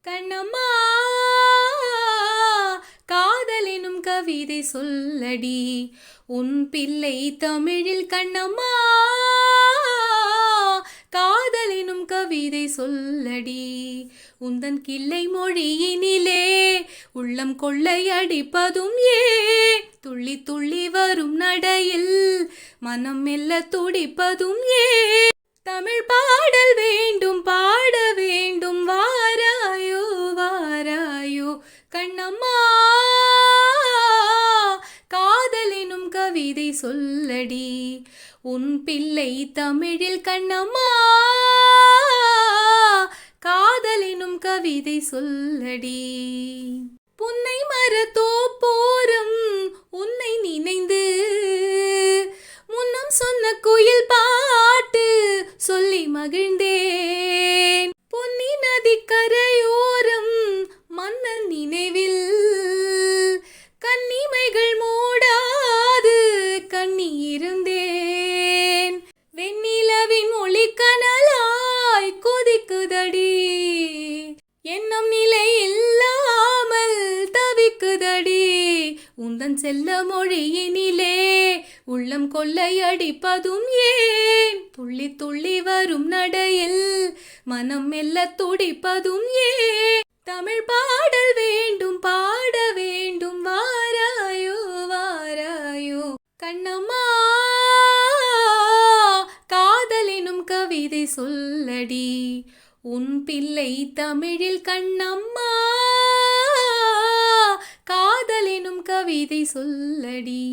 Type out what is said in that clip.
கண்ணம்மா காதலினும் கவிதை சொல்லடி உன் பிள்ளை தமிழில். கண்ணம்மா காதலினும் கவிதை சொல்லடி உந்தன் கிள்ளை மொழியினிலே உள்ளம் கொள்ளை அடிப்பதும் துள்ளி துள்ளி வரும் நடையில் மனம் மெல்ல துடிப்பதும் தமிழ் பாடல் வேண்டும் பாட வேண்டும் வாராயோ வாராயோ. கண்ணம்மா காதலினும் கவிதை சொல்லடி உன் பிள்ளை தமிழில். கண்ணம்மா காதலினும் கவிதை சொல்லடி. புன்னை மரத்தோப்போரம் உன்னை நினைந்து முன்னம் சொன்ன குயில் பாட்டு சொல்லி மகிழ்ந்தேன். பொன்னி நதி கரையோரம் மன்னன் நினைவில் கண்ணிமைகள் மூடாது கண்ணி இருந்தேன். வெண்ணிலவின் ஒளி கனலாய் கொதிக்குதடி எண்ணம் நிலை இல்லாமல் தவிக்குதடி உந்தன் செல்ல மொழியினிலே உள்ளம் கொள்ளை அடிப்பதும் துள்ளி துள்ளி வரும் நடையில் மனம் மெல்ல துடிப்பதும் தமிழ் பாடல் வேண்டும் பாட வேண்டும் வாராயோ வாராயோ. கண்ணம்மா காதலினும் கவிதை சொல்லடி உன் பிள்ளை தமிழில். கண்ணம்மா காதலினும் கவிதை சொல்லடி.